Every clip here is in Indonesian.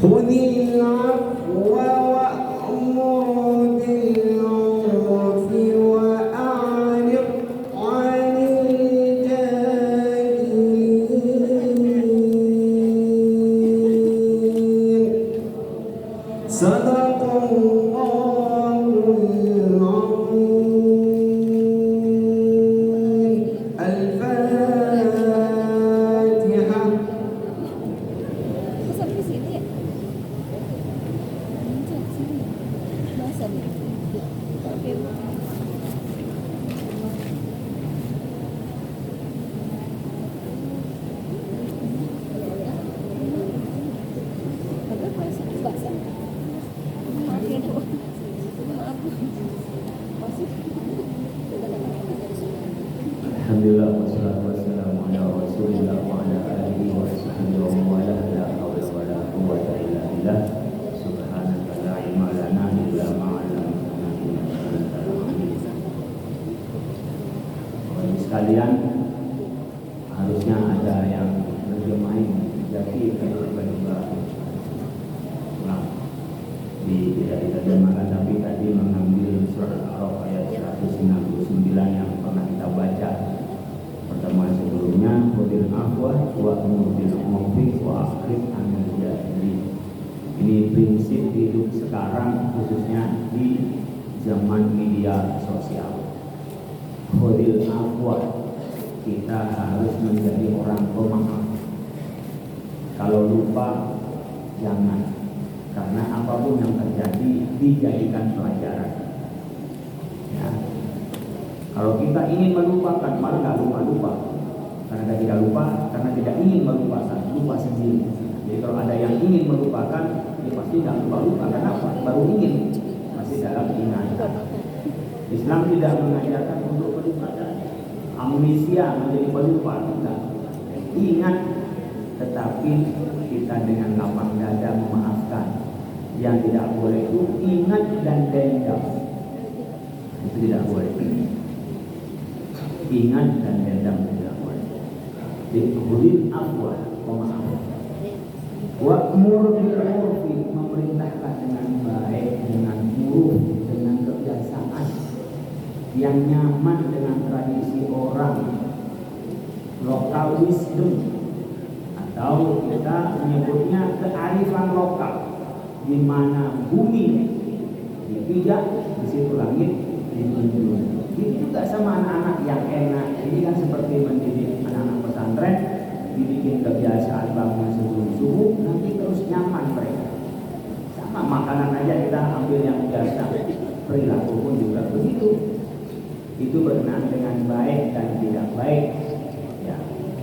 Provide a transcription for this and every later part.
Khudhil afwa wa'mur bil 'urfi wa'rid 'anil jahilin. Sadaqallahul 'azim. Al-Fatihah. Sampai sini ya? Sini. Masa nih? Oke. Ada bahasa. Maaf ya, Bu. Maaf. Masih. Alhamdulillah wassalatu wassalamu ala Rasulillah wa ala alihi wa sahbihi wa man wala la haula wa la quwwata illa billah subhanaka la ilma lana illa ma 'allamtana innaka antal alim. Bapak sekalian, harusnya ada yang terjemahin jadi kalau nah tidak diterjemahkan, tapi tadi mengambil surat Al-A'raf ayat 169 yang pernah kita baca pertemuan sebelumnya. Khudhil afwa wa'mur bil 'urfi wa'rid 'anil jahilin. Ini prinsip hidup sekarang, khususnya di zaman media sosial. Khudhil afwa, kita harus menjadi orang pemaaf. Kalau lupa jangan, karena apapun yang terjadi dijadikan pelajaran. Ya. Kalau kita ingin melupakan, malah nggak lupa-lupa. Karena tidak lupa, karena tidak ingin melupakan, lupa sendiri. Jadi kalau ada yang ingin melupakan, dia pasti nggak lupa-lupa. Kenapa? Baru ingin, masih dalam ingatan. Islam tidak mengajarkan untuk melupakan. Amnesia menjadi pelupa, tidak. Ingat, tetapi kita dengan lapang dada memaafkan. Yang tidak boleh itu ingat dan dendam. Itu tidak boleh. Ingat dan dendam tidak boleh. Khudhil afwa, pemaaf. Wa'mur bil 'urfi, memerintahkan dengan baik, dengan uruf, dengan kebiasaan yang nyaman dengan tradisi orang, local wisdom, atau kita menyebutnya kearifan lokal, di mana bumi dipijak, di situ langit dijunjung. Ini juga sama anak-anak yang enak. Ini kan seperti mendidik anak-anak pesantren, dibikin kebiasaan bangun sebelum subuh, nanti terus nyaman mereka. Sama makanan aja kita ambil yang biasa, perilaku pun juga begitu. Itu berkenaan dengan baik dan tidak baik. Ya,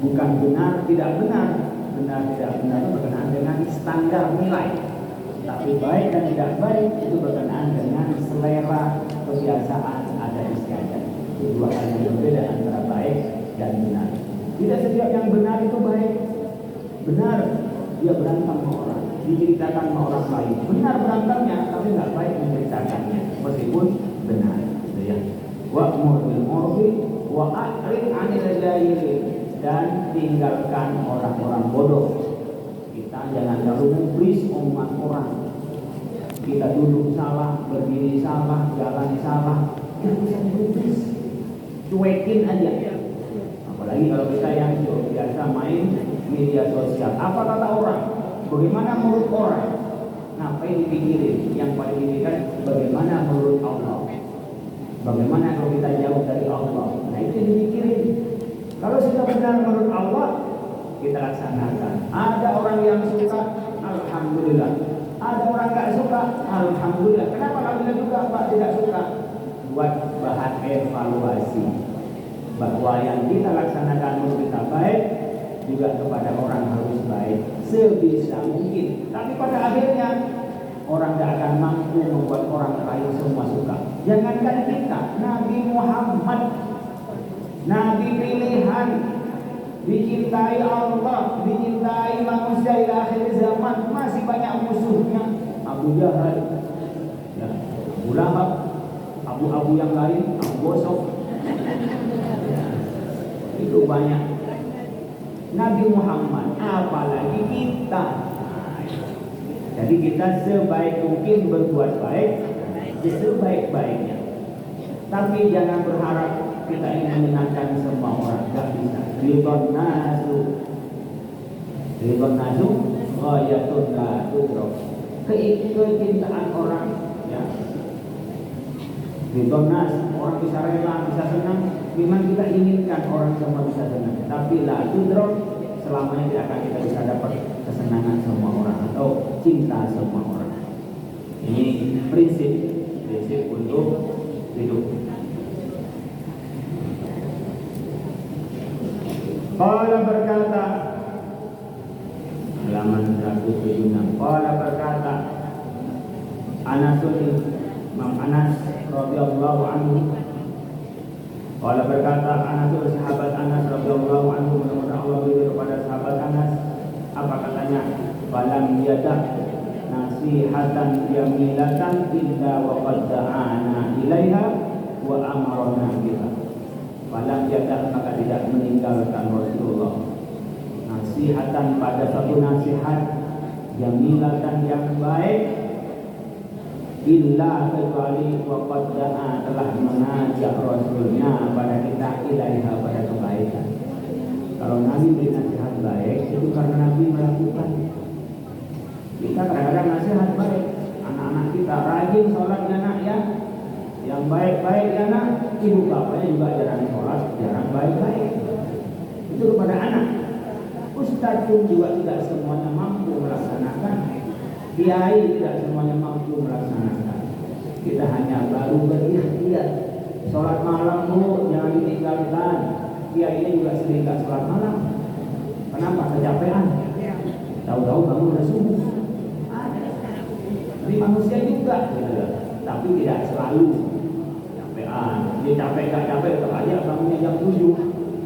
bukan benar tidak benar. Benar tidak benar itu berkenaan dengan standar nilai. Tapi baik dan tidak baik itu berkenaan dengan selera, kebiasaan, adat istiadat. Itu dua hal yang berbeda antara baik dan benar. Tidak setiap yang benar itu baik. Benar dia berantem sama orang, diceritakan sama orang lain. Benar berantemnya, tapi nggak baik menceritakannya, meskipun benar. Gitu ya. Wa'mur bil 'urfi wa'rid 'anil jahilin, dan tinggalkan orang-orang bodoh. Kita jangan terlalu mubris omongan orang. Kita duduk salah, berdiri salah, jalan salah, jangan usah mubris, cuekin aja. Apalagi kalau kita yang biasa main media sosial, apa kata orang, bagaimana menurut orang, ngapain dipikirin? Yang paling dipikirkan bagaimana menurut Allah, bagaimana kalau kita jauh dari Allah. Nah itu dipikirin. Kalau sudah benar menurut Allah, kita laksanakan. Ada orang yang suka, alhamdulillah. Ada orang nggak suka, alhamdulillah. Kenapa kalian juga Pak tidak suka? Buat bahan evaluasi bahwa yang kita laksanakan menurut kita baik, juga kepada orang harus baik sebisa mungkin. Tapi pada akhirnya orang tidak akan mampu membuat orang lain semua suka. Jangankan kita, Nabi Muhammad, Nabi pilihan, dicintai Allah, dicintai manusia di akhir zaman, masih banyak musuhnya. Abu Jahal, ya, Abu Lahab, abu-abu yang lain, Abu Gosok, itu banyak. Nabi Muhammad, apalagi kita kita. Jadi kita sebaik mungkin berbuat baik, sebaik-baiknya. Tapi jangan berharap kita ingin menyenangkan semua orang, tidak bisa. Ridhon nasu, ghayatun la tudrak. Kecintaan orang, ya. Ridhon nas, orang bisa rela, bisa senang. Memang kita inginkan orang semua bisa senang, tapi la tudrak, selamanya tidak akan kita bisa dapat kesenangan semua orang atau cinta semua orang. Ini prinsip untuk hidup. Qala berkata, halaman 176. Qala berkata Imam Anas radhiyallahu anhu. Qala berkata sahabat Anas radhiyallahu anhu, mudah-mudahan Allah beri kepada sahabat Anas. Apa katanya? Falam yadah nasihatan jamilatan illa wa qad da'ana ilaiha wa amarna biha. Falam yadah, maka tidak meninggalkan Rasulullah nasihatan pada satu nasihat jamilatan yang baik illa kecuali wa qad da'a, telah mengajak Rasulnya pada kita ilaiha, pada kebaikan. Kalau Nabi beri nasihat baik, itu karena Nabi melakukan. Kita kadang-kadang nasihat baik, anak-anak kita rajin sholat ya nak ya, yang baik-baik ya nak. Ibu bapaknya juga jarang sholat, jarang baik-baik. Itu kepada anak. Ustadz pun juga tidak semuanya mampu melaksanakan. Kiai tidak semuanya mampu melaksanakan. Kita hanya baru berikhtiar. Sholat malam bu, jangan ditinggalkan. Kiai ini juga sering gak sholat malam. Kenapa? Kecapean. Tahu-tahu bangun udah subuh. Tapi manusia juga, gitu. Tapi tidak selalu kecapean. Dia capek gak capek, tetap aja bangunnya jam 7.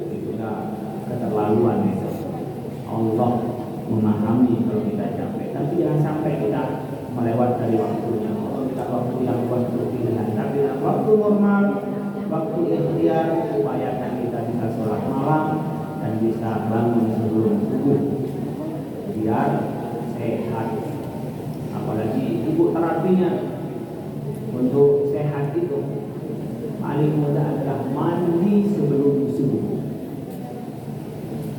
Itu udah keterlaluan itu. Allah memahami kalau kita capek, tapi jangan sampai kita melewat dari waktunya. Allah minta waktu yang waktu pilihan, tapi waktu normal, waktu ikhtiar, upayakan kita bisa sholat malam dan bisa bangun sebelum subuh biar sehat. Apalagi ibu terapinya untuk sehat itu paling mudah adalah mandi sebelum subuh.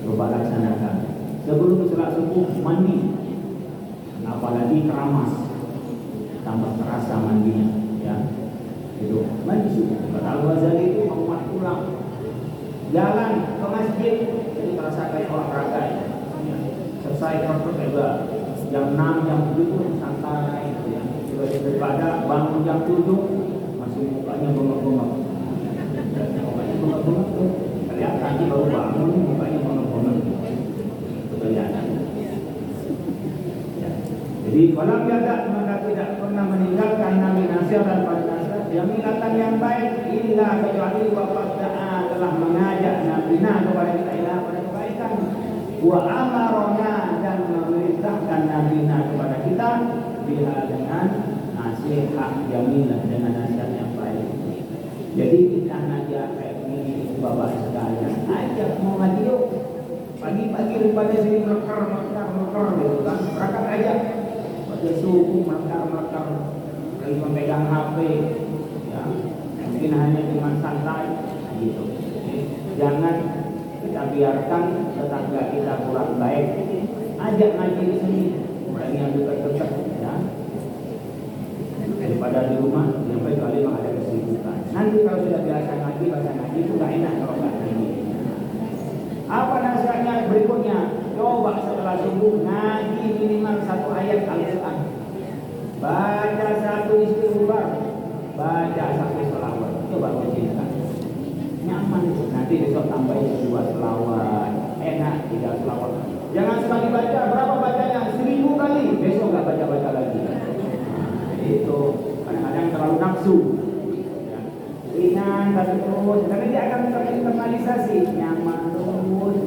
Coba laksanakan. Sebelum sholat subuh mandi, apalagi keramas, tambah terasa mandinya, ya. Itu mandi subuh. Kata Al-Ghazali itu menguat tulang, jalan ke masjid, jadi terasa kayak olahraga. Ya. Selesai praktek juga jam 6, jam 7 pun santai, ya. Daripada bangun jam 7 masih mukanya bengok-bengok. Mukanya bengok-bengok tuh kelihatan nanti baru bangun mukanya bengok-bengok. Kelihatan. Ya. Jadi kalau tidak, maka tidak pernah meninggalkan Nabi nasihat dan nasihat jamilatan yang baik illa kecuali waqad da'a, telah mengajak Nabi kepada kita ila pada kebaikan, wa amarona, dan memerintahkan Nabi kepada kita biha, dengan nasihat jamilah, dengan nasihat yang baik. Jadi kita ngajak kayak ini bapak sekalian, ajak mau ngaji yuk. Pagi-pagi daripada sini melekar gitu kan, berangkat aja. Pada subuh melekar, lagi memegang HP, ya. Mungkin hanya cuma santai, gitu. Jangan kita biarkan tetangga kita kurang baik. Ajak ngaji di sini, mulai yang dekat-dekat, ya. Daripada di rumah, yang baik kali ada kesibukan. Nanti kalau sudah biasa ngaji itu nggak enak kalau nggak ngaji. Apa nasihatnya berikutnya? Coba setelah subuh ngaji minimal 1 ayat Al-Quran, baca 1 istighfar, baca 1 selawat. Coba ujikan, nyaman itu. Nanti besok tambahin 2 selawat, enak 3 selawat. Jangan sekali baca, berapa bacanya? 1000 kali, besok nggak baca lagi. Nah, itu kadang-kadang terlalu nafsu. Ringan tapi terus, karena dia akan terinternalisasi. Nyaman terus,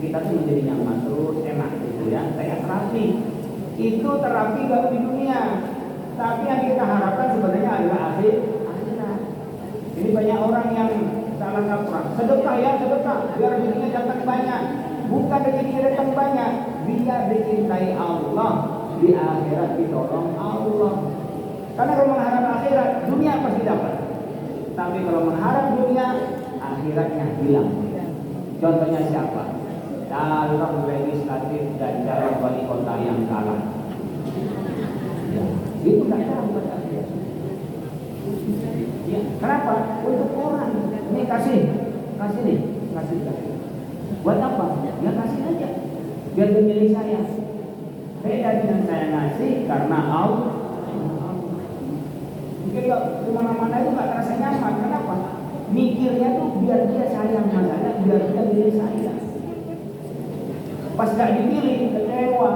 kita tuh menjadi nyaman terus, enak gitu ya. Kayak terapi, itu terapi baru di dunia, tapi yang kita harapkan sebenarnya adalah akhirat. Ini banyak orang yang salah kaprah. Sedekah ya, sedekah biar rezekinya datang banyak. Bukan rezekinya datang banyak, biar dicintai Allah, di akhirat ditolong Allah. Karena kalau mengharap akhirat, dunia pasti dapat. Tapi kalau mengharap dunia, akhiratnya hilang. Contohnya siapa? Calon legislatif dan calon wali kota yang kalah. Ya, itu tidak dapat akhirat. Ya, kenapa? Untuk orang. Ini kasih nih, kasih. Buat apa? Ya kasih aja. Biar milik saya. Beda dengan saya ngasih karena Allah. Mungkin kemana-mana itu nggak terasa nyaman. Kenapa? Mikirnya tuh biar dia sayang sama saya, biar dia milih saya. Pas nggak dipilih, kecewa.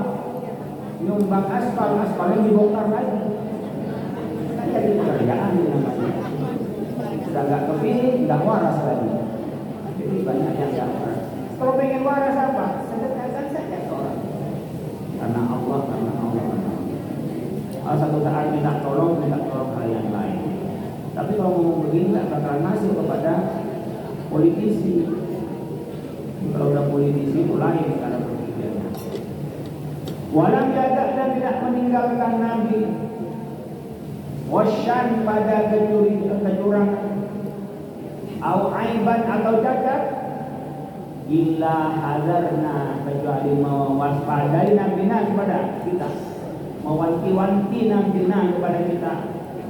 Nyumbang aspalnya dibongkar lagi. Kan jadi pekerjaan namanya. Sudah nggak kepilih, nggak waras lagi. Jadi banyak yang nggak waras. Kalau pengen waras apa? Sedekahkan saja ke orang. Karena Allah. Satu saat minta tolong hal yang lain. Tapi kalau mau begini nggak bakalan masuk kepada politisi. Kalau udah politisi mulai cara berpikirnya. Walam jaga dan tidak meninggalkan Nabi. Wasyan pada kecurangan. Au aiban atau cacat. Illa hadarna kecuali mewaspadai Nabi kepada kita. Mewanti-wanti Nabi kepada kita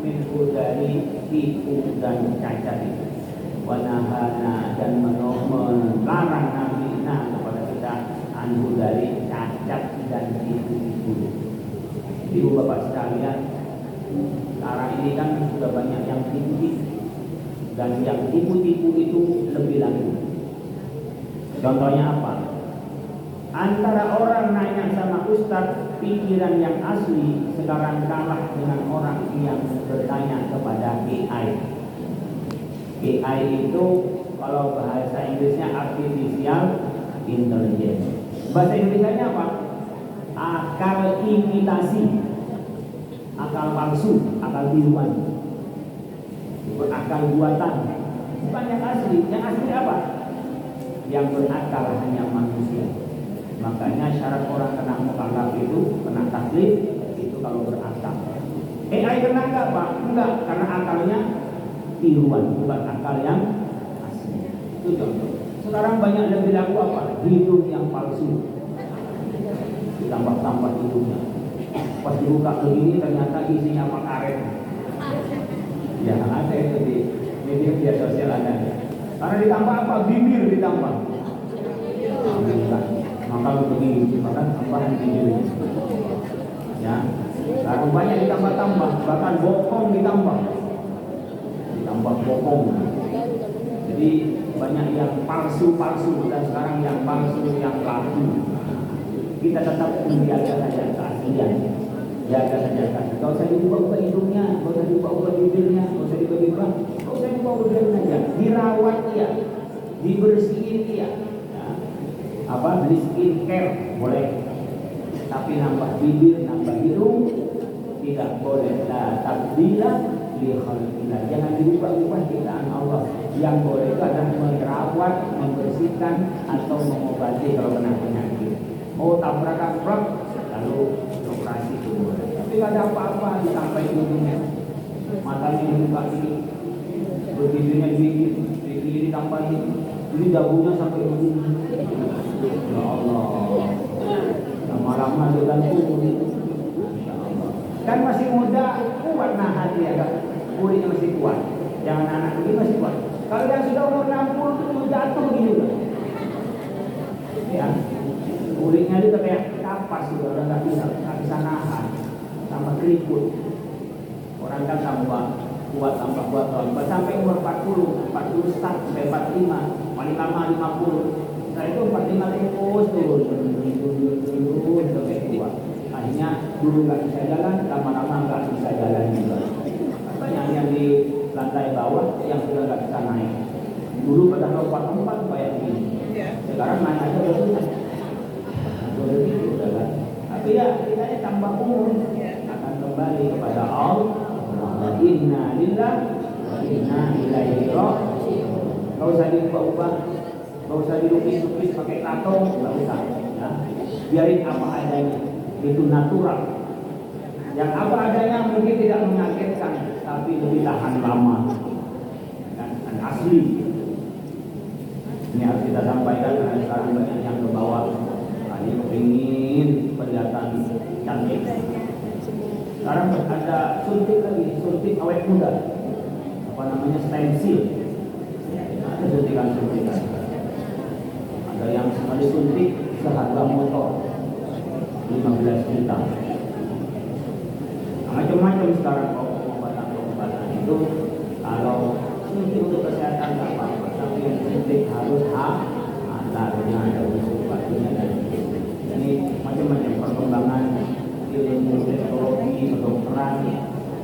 minhu dari tipu dan cacat itu. Wanahana dan melarang Nabi kepada kita anhu dari cacat dan tipu-tipu. Ibu bapak sekalian, sekarang ini kan sudah banyak yang tipu-tipu dan yang tipu-tipu itu lebih lagi. Contohnya apa? Antara orang nanya sama ustaz pikiran yang asli sekarang kalah dengan orang yang bertanya kepada AI. AI itu kalau bahasa Inggrisnya artificial intelligence. Bahasa Indonesianya apa? Akal imitasi, akal palsu, akal tiruan, akal buatan. Bukan yang asli. Yang asli apa? Yang berakal hanya manusia. Makanya syarat orang kena mukallaf itu, kena taklif itu kalau berakal. AI kena enggak Pak? Enggak, karena akalnya tiruan, bukan akal yang asli. Itu contoh. Sekarang banyak lebih laku apa? Hidung yang palsu. Ditambah-tambah hidungnya. Pas dibuka begini ternyata isinya apa karet. Ya ada itu di media sosial ada. Karena ditambah apa? Bibir ditambah. Maka begini, bahkan tambahan bibir. Ya, sekarang banyak ditambah-tambah, bahkan bokong ditambah bokong. Jadi banyak yang palsu dan sekarang yang palsu yang laku. Kita tetap menjaga saja keaslian, jaga saja keaslian. Gak usah diubah-ubah hidungnya, gak usah diubah-ubah bibirnya, gak usah diubah-ubah, gak usah diubah-ubah saja. Dirawat dia, dibersihin dia. Beli skincare boleh, tapi nambah bibir, nambah hidung tidak boleh. La tabdila li khalqillah. Jangan diubah-ubah ciptaan Allah. Yang boleh itu adalah merawat, membersihkan atau mengobati kalau kena penyakit. Oh tabrak-tabrak lalu operasi itu boleh. Tapi tidak ada apa-apa ditambah hidungnya, matanya dibuka dikit, bibirnya dikit, ditambahin, ini dagunya sampai begini. Ya Allah, lama-lama dia kan masih muda, kuat nahan dia kan, kulitnya masih kuat. Jangan anak begini masih kuat. Kalau yang sudah umur 60 itu mau jatuh begini kan? Ya, kulitnya itu kayak kapas sudah nggak bisa nahan, tambah keriput. Orang kan tambah kuat, tambah kuat, sampai umur 40 start sampai 45, paling lama 50. Setelah itu 45 terus turun sampai tua. Akhirnya dulu nggak bisa jalan, lama-lama nggak bisa jalan juga. Banyak yang di lantai bawah yang sudah nggak bisa naik. Dulu pada lompat-lompat kayak begini. Sekarang naik aja udah susah. Tapi ya kita ini tambah umur akan kembali kepada Allah. Inna lillahi wa inna ilaihi raji'un. Gak usah diubah-ubah, gak usah dilukis-lukis pakai tato, gak usah. Ya. Biarin apa adanya, itu natural. Yang apa adanya mungkin tidak mengagetkan, tapi lebih tahan lama dan asli. Ini harus kita sampaikan karena sekarang banyak yang ke bawah, hanya ingin kelihatan cantik. Sekarang ada suntik lagi, suntik awet muda, apa namanya, stem cell. Ada suntikan. Ada yang sekali suntik seharga motor 15 juta. Macam-macam sekarang pengobatan itu. Kalau suntik untuk kesehatan nggak apa-apa, tapi yang suntik harus halalnya, ada unsur bakunya dan ini macam-macam perkembangan ilmu teknologi kedokteran.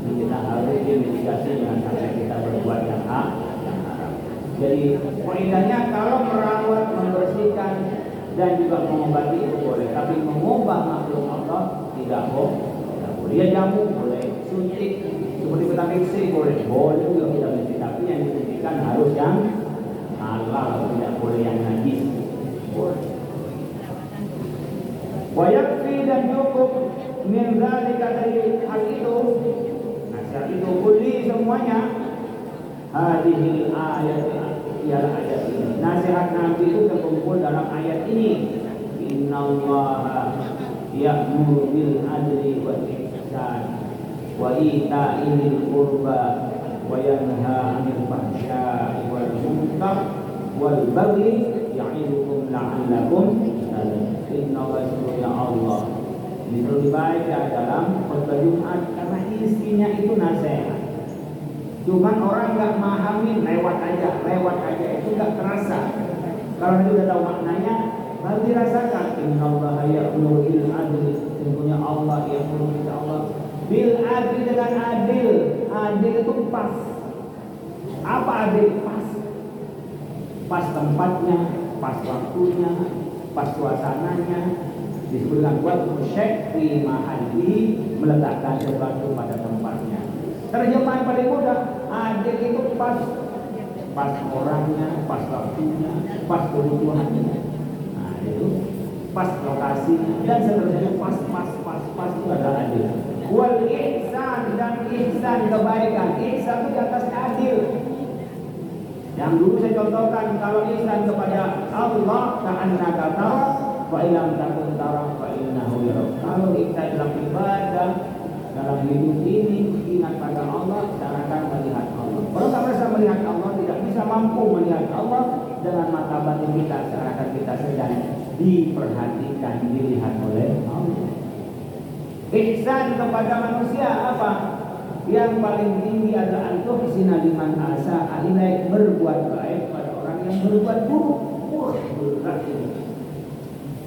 Ini kita harus mitigasi dengan cara kita berbuat yang haram. Jadi poinnya kalau merawat, membersihkan dan juga mengobati itu boleh, tapi mengubah makhluk Allah tidak boleh. Dia jamu boleh, suntik seperti vitamin C boleh juga vitamin C, tapi yang disuntikan harus yang halal, tidak boleh yang najis. Boleh. Wayakfi dan cukup min dzalika dari hal itu, nasihat itu kulli semuanya. Hadhil ayat ialah ayat ini. Nasihat Nabi itu terkumpul dalam ayat ini. Innallaha ya'muru bil adli wal ihsan wa ita'i dzil qurba wa yanha 'anil fahsya'i wal munkar wal baghi ya'idukum la'allakum tattaqun. Innallaha ya Allah. Ini lebih baik dalam khutbah Jumat karena isinya itu nasihat. Cuman orang nggak memahami, lewat aja itu nggak terasa. Kalau itu udah tahu maknanya, baru dirasakan. Innallaha ya'muru bil adli, sesungguhnya Allah ya'muru bil adli dengan adil. Adil itu pas. Apa adil? Pas tempatnya, pas waktunya, pas suasananya. Disebutkan buat musyek fi mahalli, meletakkan sesuatu pada tempatnya. Terjemahan paling mudah, adil itu pas orangnya, pas waktunya, pas kebutuhannya. Nah itu pas lokasinya dan seterusnya, pas itu adalah adil. Wal ihsan dan ihsan kebaikan. Ihsan itu di atas adil. Yang dulu saya contohkan, kalau ihsan kepada Allah ka'annaka tara wa illam takun tara fa innahu yarak. Kalau kita dalam ibadah, dalam hidup ini ingat pada Allah, carakan melihat Allah. Kalau tak merasa melihat Allah, tidak bisa mampu melihat Allah dengan mata batin kita, carakan kita sedang diperhatikan, dilihat oleh Allah. Ihsan kepada manusia apa? Yang paling tinggi adalah antuh sinaliman asa ilaik, berbuat baik pada orang yang berbuat buruk. Wah, berat ini.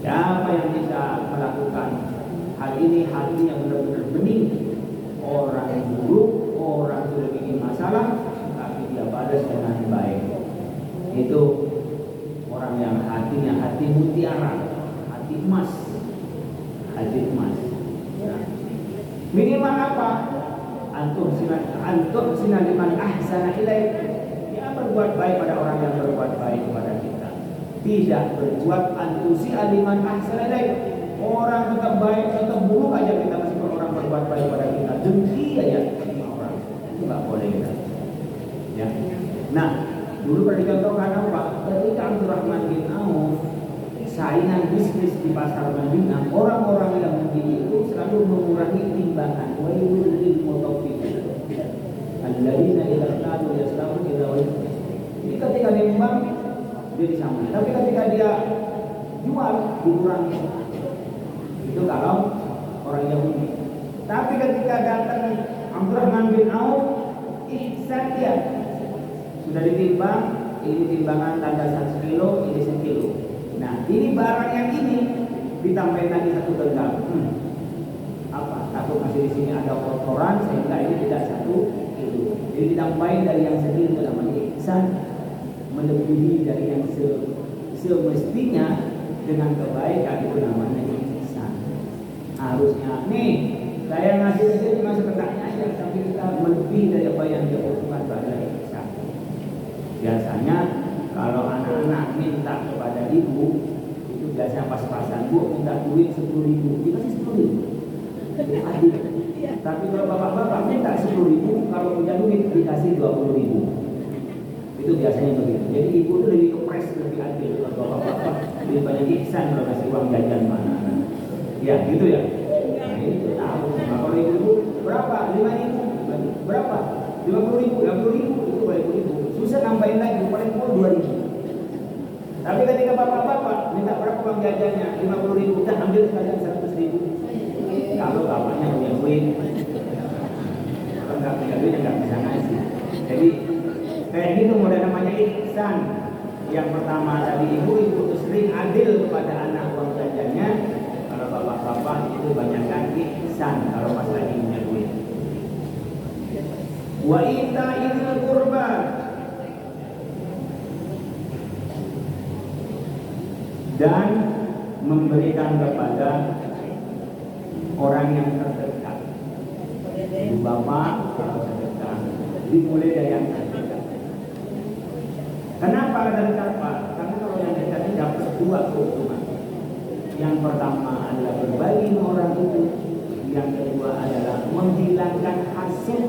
Siapa yang bisa melakukan hal ini yang benar-benar bening? Orang yang buruk, orang sudah bikin masalah, tapi dia balas dengan baik. Itu orang yang hatinya hati mutiara, hati emas. Nah, minimal apa? Antum sinaliman ahsana ilaik. Dia berbuat baik pada orang yang berbuat baik kepada kita. Tidak berbuat antusi aliman ahsana ilaik. Orang tetap baik, tetap buruk aja kita meskipun orang berbuat baik pada kita. Dengki aja sama orang. Itu nggak boleh kita. Ya. Nah, dulu pernah dicontohkan apa? Ketika Abdurrahman bin Auf saingan bisnis di pasar Madinah, orang-orang yang begini itu selalu mengurangi timbangan. Wailul lil mutaffifin alladzina idza qalu yastawu ila wajhi. Jadi ketika dia nimbang dia disamakan, tapi ketika dia jual dikurangi. Itu kalau orang Yahudi. Tapi ketika datang Abdurrahman bin Auf, ihsan dia. Sudah ditimbang, ini timbangan tanda 1 kilo, ini 1 kilo. Nah, ini barang yang ini ditambahin lagi 1 genggam. Apa? Takut masih di sini ada kotoran sehingga ini tidak 1 kilo. Jadi ditambahin dari yang segini namanya ihsan, melebihi dari yang semestinya dengan kebaikan, itu namanya ihsan. Harusnya nih saya ngasih aja cuma sekedar aja, tapi kita melebihi dari apa yang dia butuhkan pada ihsan. Biasanya kalau anak-anak minta kepada ibu, itu biasanya pas-pasan, bu minta minta duit 10.000, dikasih 10.000. Adil. Tapi kalau bapak-bapak minta 10.000, kalau punya duit dikasih 20.000. Itu biasanya begitu. Jadi ibu itu lebih kepres, lebih adil. Kalau bapak-bapak lebih banyak ihsan kalau kasih uang jajan mana. Ya gitu ya. Nah itu tahu. Nah, kalau ibu berapa? 5.000. Berapa? 50.000. 50.000 itu 50.000. Susah nambahin lagi, paling pun 2.000. Tapi ketika bapak-bapak minta berapa uang jajannya? 50.000. Kita ambil sekalian 100.000. Kalau bapaknya punya duit, kalau nggak punya duit nggak bisa ngasih. Jadi kayak gitu mulai namanya ihsan. Yang pertama tadi ibu itu sering adil kepada anak uang jajannya. Kalau bapak-bapak itu banyakkan ihsan kalau pas lagi punya duit. Wa ita'il qurba, dan memberikan kepada orang yang terdekat. Ibu bapak kalau sedekah dimulai dari yang terdekat. Kenapa terdekat Pak? Karena kalau yang dekat ini dapat dua keuntungan. Yang pertama adalah berbagi dengan orang itu. Yang kedua adalah menghilangkan hasad,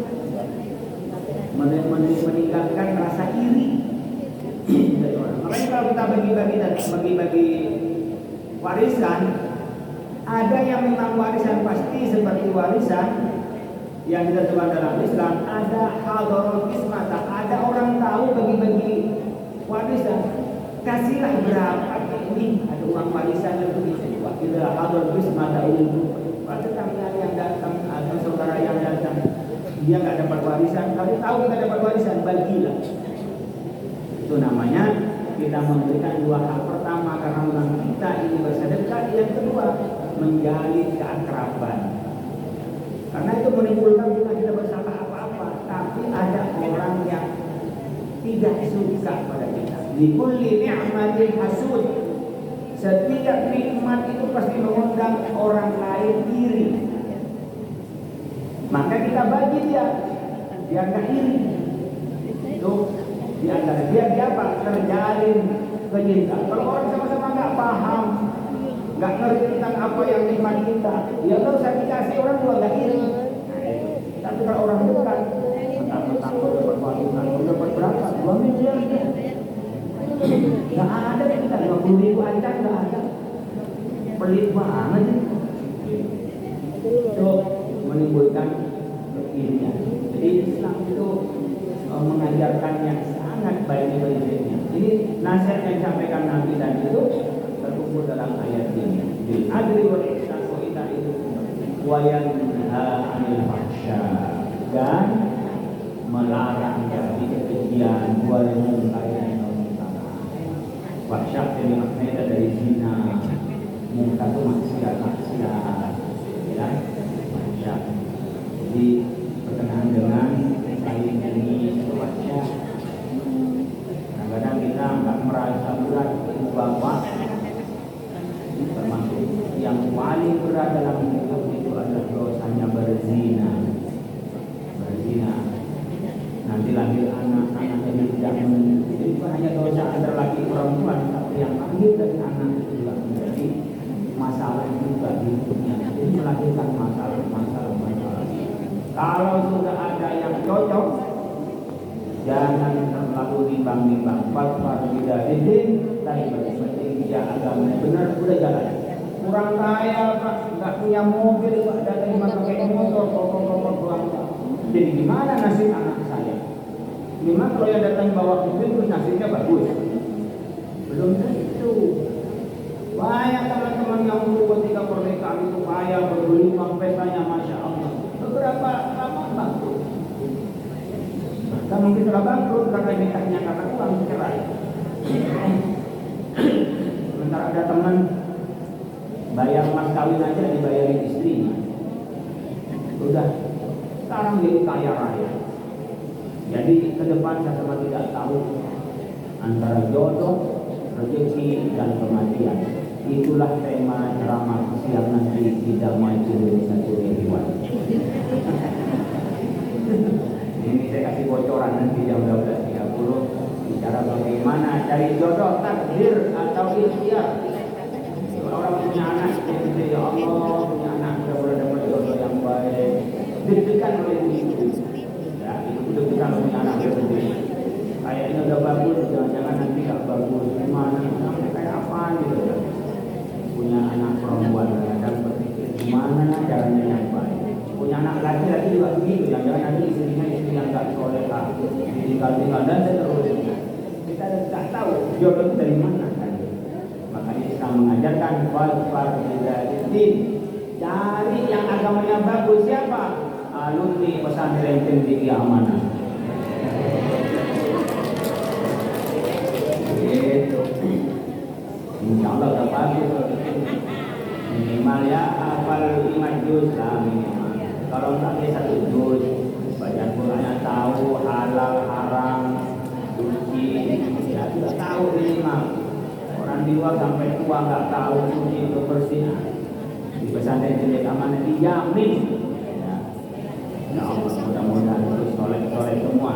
meninggalkan rasa iri dari orang. Makanya kalau kita bagi-bagi warisan, ada yang memang warisan pasti seperti warisan yang ditentukan dalam Islam, ada hadharul qismata, ada orang tahu bagi-bagi warisan, kasihlah berapa ini, ada uang warisan yang begitu. Wakil hadharul qismata ini, pada tetangga yang datang atau saudara yang datang, dia nggak dapat warisan, tapi tahu kita dapat warisan, bagilah. Itu namanya kita memberikan dua hal. Pertama karena memang kita ini bersedekah, yang kedua menjalin keakraban. Karena itu menimbulkan kita tidak bersalah apa-apa, tapi ada orang yang tidak suka pada kita. Likulli ni'matin hasud. Setiap nikmat itu pasti mengundang orang lain iri. Maka kita bagi dia, biar nggak iri. Itu di antara dia apa? Terjalin kecintaan. Kalau orang sama-sama nggak paham, nggak ngerti tentang apa yang nikmat kita, ya nggak usah dikasih, orang juga nggak iri. Tapi kalau orang dekat, mentang-mentang dapat warisan, dapat berapa? 2 miliar. Nggak ada kita 50.000 aja nggak ada. Pelit banget itu menimbulkan keirian. Jadi Islam itu mengajarkan yang sangat baik prinsipnya. Ini nasihat yang disampaikan Nabi tadi itu terkumpul dalam ayat ini. Bil adli wal ihsan wa ita'il wa yanha 'anil fahsya, dan melarang dari kekejian wal munkar dan munkar. Fahsya ini maknanya dari zina, munkar itu maksiat, ya. Fahsya. Jadi berkenaan dengan saling ini fahsya. Kadang-kadang kita nggak merasa berat, ibu bapak termasuk yang paling berat dalam hidup itu adalah dosanya berzina. Nanti lahir anak-anak yang tidak menjadi, bukan hanya dosa antara laki perempuan, tapi yang lahir dari anak itu juga menjadi masalah juga hidupnya. Jadi melahirkan masalah. Kalau sudah ada yang cocok, jangan terlalu nimbang-nimbang. Fatwa tidak izin, tapi penting dia agama benar sudah jalan. Kurang kaya Pak, nggak punya mobil Pak, datang pakai motor, doang. Jadi gimana nasib anak saya? Memang kalau yang datang bawa mobil itu nasibnya bagus. Belum tentu. Banyak teman-teman yang dulu ketika pernikahan itu kaya, bergelimang petanya, masya Allah. Beberapa lama bangkrut. Bahkan mungkin telah bangkrut karena nikahnya karena uang cerai. Sementara ada teman bayar mas kawin aja dibayarin istrinya. Sudah sekarang jadi kaya raya. Jadi ke depan saya sama tidak tahu antara jodoh, rezeki dan kematian. Itulah tema ceramah siang nanti di Damai Indonesia Riwan. Ini saya kasih bocoran nanti jam 12.30 bicara bagaimana cari jodoh, takdir atau ikhtiar. Kalau orang punya anak diajarkan oleh ibu. Ya, itu kita punya anak sendiri. Kayaknya udah bagus, jangan-jangan nanti nggak bagus. Gimana? Namanya kayak apa gitu ya? Punya anak perempuan kadang berpikir gimana caranya yang baik. Punya anak laki-laki juga begitu. Jangan-jangan nanti istrinya istri yang nggak solehah, tinggal-tinggal dan seterusnya. Kita tidak tahu jodoh itu dari mana kan? Makanya Islam mengajarkan far bidatin. Cari yang agamanya bagus. Siapa? Alumni pesantren Cendekia Amanah. Gitu. Insya Allah udah bagus. Minimal ya hafal 5 juz lah minimal. Kalau enggak dia 1 juz. Baca Qurannya tahu halal haram suci. Ya sudah tahu minimal. Orang di luar sampai tua nggak tahu suci itu bersih. Di pesantren Cendekia Amanah dijamin. Ya Allah, mudah-mudahan terus soleh-soleh semua.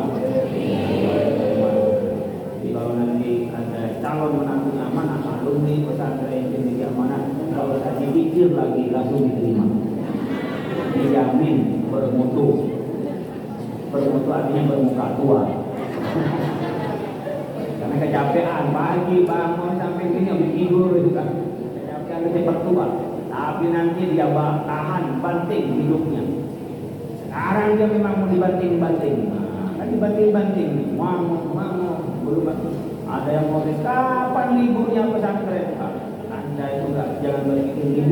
Jadi kalau nanti ada calon menantunya mana alumni pesantren Cendekia Amanah, kalau usah dipikir lagi langsung diterima. Dijamin bermutu. Bermutu artinya bermuka tua. Karena kecapean pagi bangun sampai sini habis tidur itu kan. Kecapean cepat tua. Tapi nanti dia tahan banting hidupnya. Sekarang dia memang mau dibanting-banting. Kan dibanting-banting. Mau belum ada yang mau kapan liburnya pesantren? Anda itu enggak jangan berpikir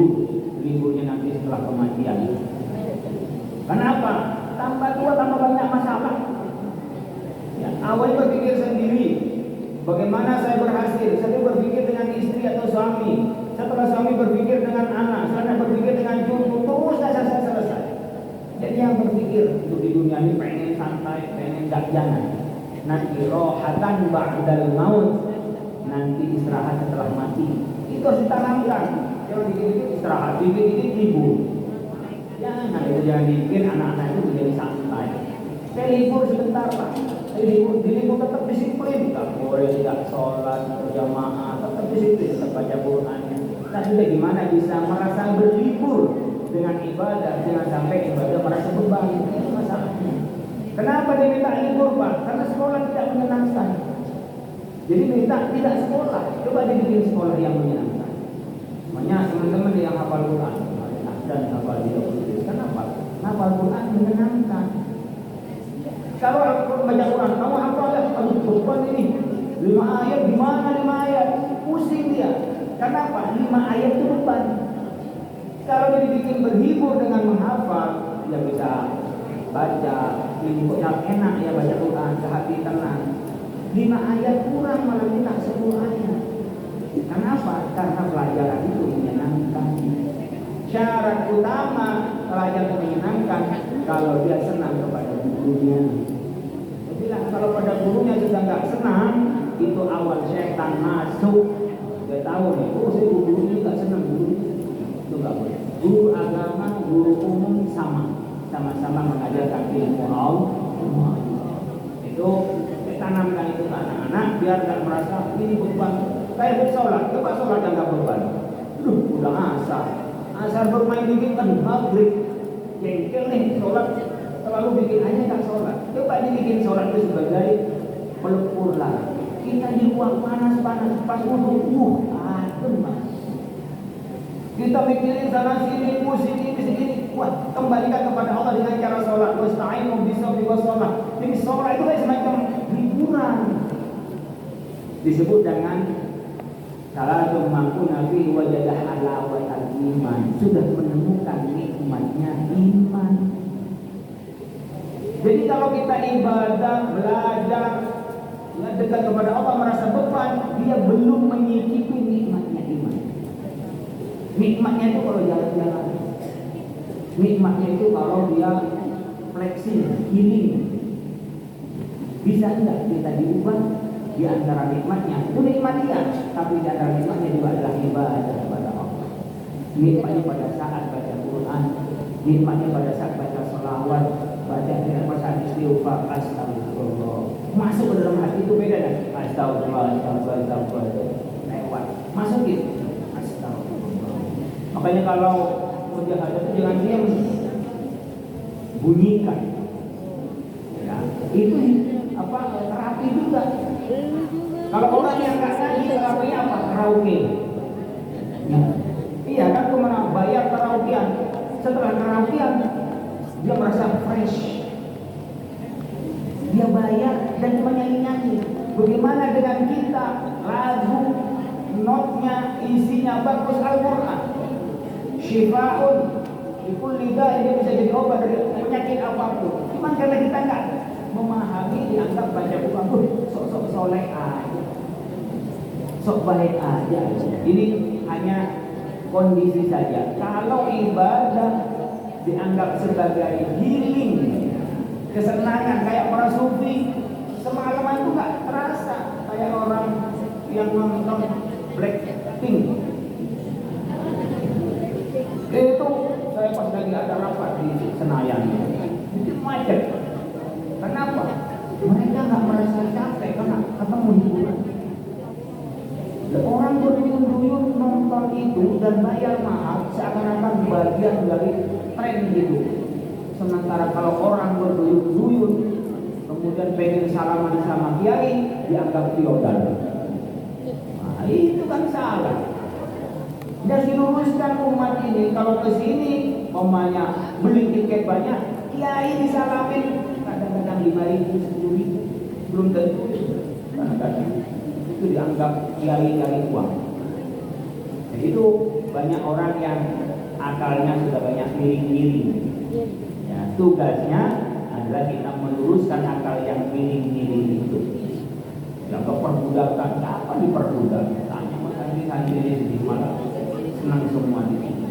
liburnya nanti setelah kematian. Kenapa? Tambah tua tambah banyak masalah. Ya, awalnya berpikir sendiri. Bagaimana saya berhasil? Saya berpikir dengan istri atau suami. Setelah suami berpikir dengan anak, setelah berpikir dengan cucu, terus saya selesai. Jadi yang berpikir untuk di dunia ini pengen santai, pengen jalan. Nanti rohatan ba'dal maut, nanti istirahat setelah mati. Itu harus ditanamkan. Jangan dikit-dikit istirahat, dikit-dikit libur. Jangan dibikin anak-anak itu menjadi santai. Saya libur sebentar Pak. Libur tetap disiplin. Tak boleh tidak sholat berjamaah, tetap disiplin, tetap baca Quran. Nah sudah gimana bisa merasa berlibur dengan ibadah, jangan sampai ibadah merasa beban. Itu masalahnya. Kenapa dia minta libur Pak? Karena sekolah tidak menyenangkan. Jadi minta tidak sekolah. Coba dia bikin sekolah yang menyenangkan. Makanya teman-teman yang hafal Quran dan hafal tidak. Kenapa? Hafal Quran menyenangkan. Kalau baca Quran, kamu hafal ya, aduh beban ini. 5 ayat gimana 5 ayat? Pusing dia. Kenapa? 5 ayat itu beban. Kalau dia dibikin berhibur dengan menghafal, dia bisa baca, yang enak ya baca Quran, sehati tenang. 5 ayat kurang malah minta 10 ayat. Kenapa? Karena pelajaran itu menyenangkan. Syarat utama pelajaran menyenangkan kalau dia senang kepada gurunya. Dia bilang kalau pada gurunya sudah nggak senang, itu awal setan masuk. Dia tahu nih, oh saya guru ini nggak senang guru itu nggak boleh. Guru agama, guru umum sama-sama mengajarkan ilmu Allah. Itu ditanamkan itu ke anak-anak biar nggak merasa ini beban. Kayak bersolat, coba sholat yang nggak beban. Udah asar bermain dikit kan maghrib, jengkel nih sholat terlalu bikin aja nggak sholat. Coba dibikin sholat itu sebagai pelupur lah. Kita di ruang panas pas wudu, adem mas. Kita mikirin sana sini, pusing ini sini. Wah, kembalikan kepada Allah dengan cara sholat. Wasta'inu bisabri wassalah. Jadi sholat itu kayak semacam hiburan. Disebut dengan salatu mangku nabi wajadah halawatal iman. Sudah menemukan nikmatnya iman. Jadi kalau kita ibadah, belajar, dekat kepada Allah merasa beban, dia belum menyicipi nikmatnya iman. Nikmatnya itu kalau jalan-jalan. Nikmatnya itu kalau dia flexing, healing. Bisa enggak kita diubah di antara nikmatnya? Itu nikmat dia, tapi di antara nikmatnya juga adalah ibadah kepada Allah. Nikmatnya pada saat baca Quran, nikmatnya pada saat baca sholawat, baca pada saat istighfar, astagfirullah. Masuk ke dalam hati itu beda kan? Astagfirullah. Lewat. Masukin. Astagfirullah. Makanya kalau mujahadah itu jangan diam. bunyikan. Ya, itu apa terapi juga. Kalau orang yang nggak ngaji terapinya apa? Karaoke. Ya. Iya kan kemana bayar karaokean. Setelah karaokean dia merasa fresh. Dia bayar dan cuma nyanyi-nyanyi. Bagaimana dengan kita? Lagu, notnya, isinya bagus Al-Quran. Syifa'un ikul lidah, ini bisa jadi obat dari penyakit apapun. Cuma karena kita nggak memahami, dianggap baca buku sok-sok soleh aja, sok baik aja. Ini hanya kondisi saja. Kalau ibadah dianggap sebagai healing, kesenangan kayak para sufi, semalaman itu nggak terasa kayak orang yang nonton Blackpink. Itu saya pas lagi ada rapat di Senayan, itu macet. Kenapa? Mereka nggak merasa capek karena ketemu hiburan. Orang berduyun-duyun nonton itu dan bayar mahal seakan-akan bagian dari tren hidup. Sementara kalau orang berduyun-duyun kemudian pengen salaman sama kiai dianggap feodal. Nah, itu kan salah. Dan diluruskan umat ini kalau ke sini umpamanya beli tiket banyak, kiai disalamin kadang-kadang 5.000, 10.000, belum tentu. Kadang-kadang itu dianggap kiai cari uang. Jadi itu banyak orang yang akalnya sudah banyak miring-miring. Ya, tugasnya adalah kita meluruskan akal yang miring-miring itu. Yang keperbudakan, apa diperbudak? Tanya sama santri-santri di malam senang semua di sini.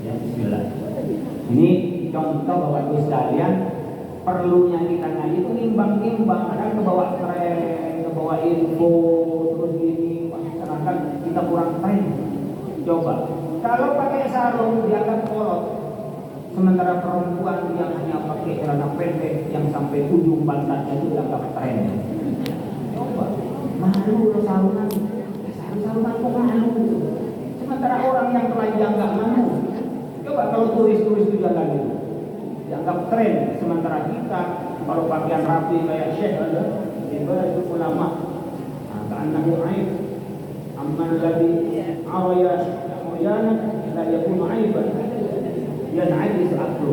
Ya, bismillah. Ini contoh Bapak Ibu sekalian, perlunya kita ngaji itu nimbang-nimbang, kadang kebawa tren, kebawa info, terus gini, masyarakat kita kurang tren. Coba, kalau pakai sarung dianggap kolot, sementara perempuan yang hanya pakai celana pendek yang sampai ujung pantatnya itu dianggap tren. Coba, malu lo sarungan, sarungan kok malu? Sementara orang yang telanjang nggak malu. Coba kalau turis-turis di jalan itu dianggap tren, sementara kita kalau pakaian rapi kayak syekh ada, itu ulama. Nah, karena aib, aman lagi awayas, awayana, la yakunu aiban. Dia naik aklu,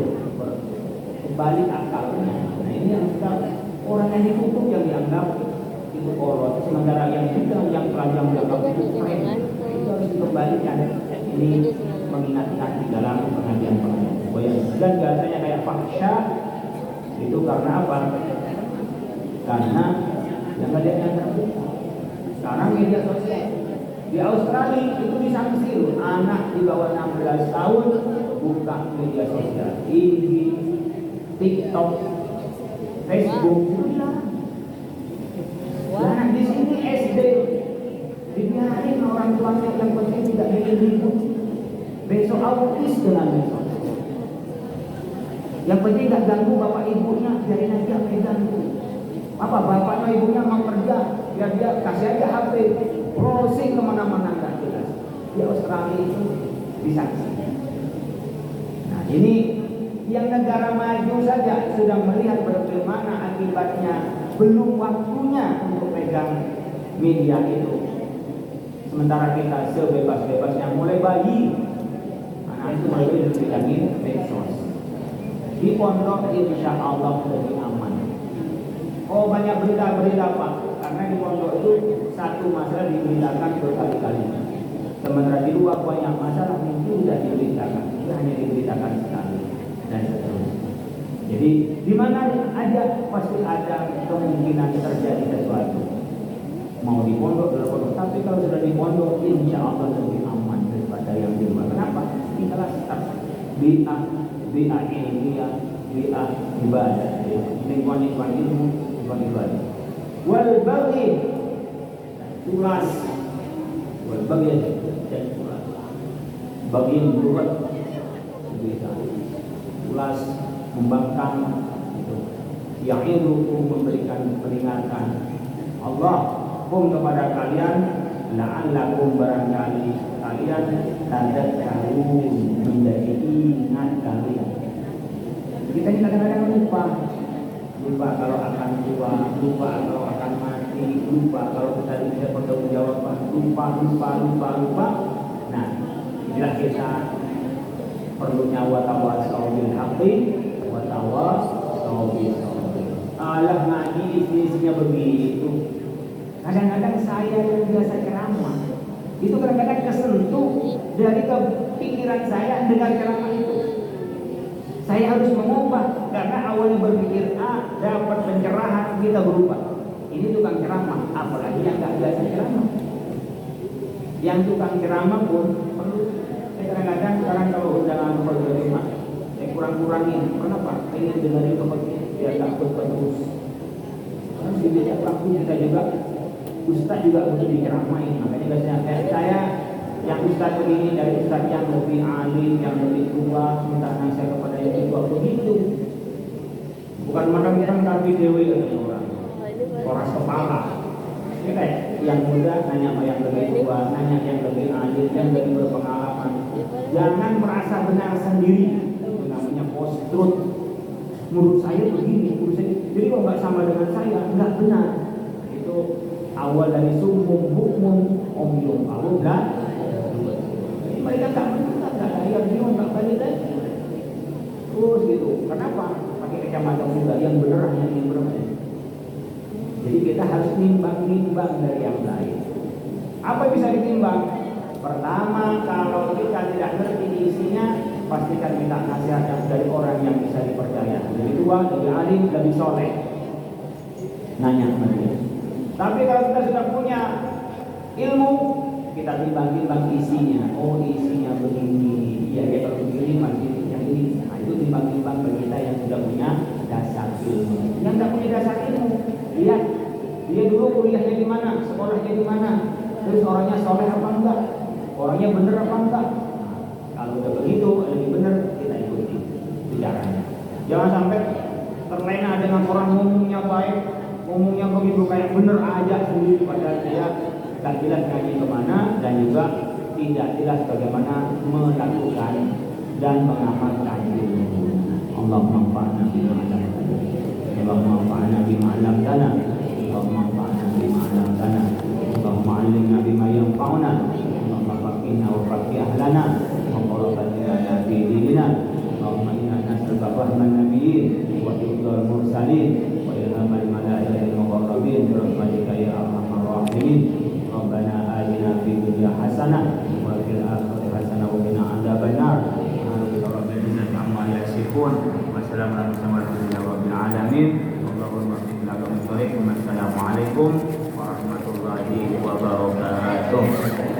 kembali akalnya. Nah ini yang kita orang yang ditutup yang dianggap itu kolot, sementara yang kita yang telanjang dianggap itu tren. Itu harus dikembalikan. Ini mengingatkan di dalam pengajian-pengajian. Dan biasanya kayak fahsya itu karena apa? Karena yang ada yang terbuka. Sekarang media sosial di Australia itu disanksi anak di bawah 16 tahun buka media sosial, IG, TikTok, Facebook, nah di sini SD dibiarin orang tuanya yang penting tidak bikin ribut. Besok autis dengan besok. Yang penting tidak ganggu bapak ibunya, biarin aja ganggu. Apa bapak atau ibunya mau kerja, ya dia kasih aja HP, browsing kemana-mana nggak jelas. Di Australia itu disanksi. Nah ini yang negara maju saja sudah melihat bagaimana akibatnya, belum waktunya untuk pegang media itu. Sementara kita sebebas-bebasnya mulai bayi, anak itu mulai dipegangin medsos. Di pondok insya Allah lebih aman. Oh banyak berita-berita Pak, karena di pondok itu satu masalah diberitakan berkali-kali. Sementara di luar banyak masalah mungkin tidak diberitakan, itu hanya diberitakan sekali dan seterusnya. Jadi di mana aja pasti ada kemungkinan terjadi sesuatu. Mau di pondok, dalam pondok, tapi kalau sudah di pondok, insya Allah lebih aman daripada yang di luar. Kenapa? Kita start BA ilmiah, BA ibadah, lingkungan ilmu, lingkungan ibadah. Wal baghi tulas, wal baghi dan tulas. Bagian buat berita, tulas membangkang, yang itu memberikan peringatan. Allah hukum kepada kalian, la'allakum barangkali kalian tadakkarun, menjadi ingat kalian. Kita ini kadang-kadang lupa kalau akan tua, lupa kalau akan mati, lupa kalau kita tidak bertanggung jawaban, lupa. Nah, inilah kita perlunya watawasau bil haqqi, watawasau bis sabr. Allah ngaji isinya begitu. Kadang-kadang saya yang biasa ceramah itu kadang-kadang kesentuh dari kepikiran saya dengar ceramah itu. Saya harus mengubah karena awalnya berpikir dapat pencerahan, kita berubah. Ini tukang ceramah, apalagi yang tak biasa ceramah. Yang tukang ceramah pun perlu. Kadang-kadang sekarang kalau undangan berterima, saya kurang-kurangin. Kenapa? Ingin dengerin topiknya biar takut terus. Karena di bidang waktu kita juga, ustaz juga butuh diceramain. Makanya biasanya saya yang ustaz begini dari ustaz yang lebih alim, yang lebih tua, minta nasihat kepada yang tua begitu. Bukan macam-macam tapi dewi orang kepala. Ya kayak yang muda nanya sama yang lebih tua, nanya yang lebih alim, yang lebih berpengalaman. Jangan merasa benar sendiri. Itu namanya post-truth. Menurut saya begini, menurut saya. Jadi kalau nggak sama dengan saya, nggak benar. Itu awal dari summum bukmum omyum aludha. Mereka nggak benar, nggak layak bingung, nggak valid. Terus gitu. Kenapa? Pakai kacamata muda yang benar hanya yang benar. Jadi kita harus nimbang-nimbang dari yang lain. Apa bisa ditimbang? Pertama, kalau kita tidak ngerti isinya, pastikan minta nasihat dari orang yang bisa dipercaya. Lebih tua, lebih alim, lebih soleh. Nanya sama dia. Tapi kalau kita sudah punya ilmu, kita timbang-timbang isinya. Oh, isinya begini. Ya, dia kalau begini masih yang ini. Nah, itu timbang-timbang bagi kita yang sudah punya dasar ilmu. Yang tidak punya dasar ilmu, lihat dia dulu kuliahnya di mana, sekolahnya di mana, terus orangnya soleh apa enggak, orangnya bener apa enggak. Nah, kalau udah begitu lebih bener, kita ikuti bicaranya. Jangan sampai terlena dengan orang ngomongnya baik, ngomongnya begitu kayak bener aja sendiri, padahal dia tak jelas ngaji kemana dan juga tidak jelas bagaimana melakukan dan mengamalkan ilmu. Allahumma fa'alna bima 'allamtana. Allahumma fa'alna bima 'allamtana. Allahumma fa'alna bima 'allamtana. Allahumma 'allimna bima yanfa'una. Allahumma faqihna wa faqih ahlana wa qurratina fi dinina. Allahumma inna nas'aluka fahman nabiyyin wa hifdzal mursalin wa ilhamal malaikatil muqarrabin bi rahmatika ya arhamar rahimin. Rabbana atina fid dunya hasanah wa fil akhirati hasanah wa qina adzabannar. Wassalamualaikum warahmatullahi wabarakatuh.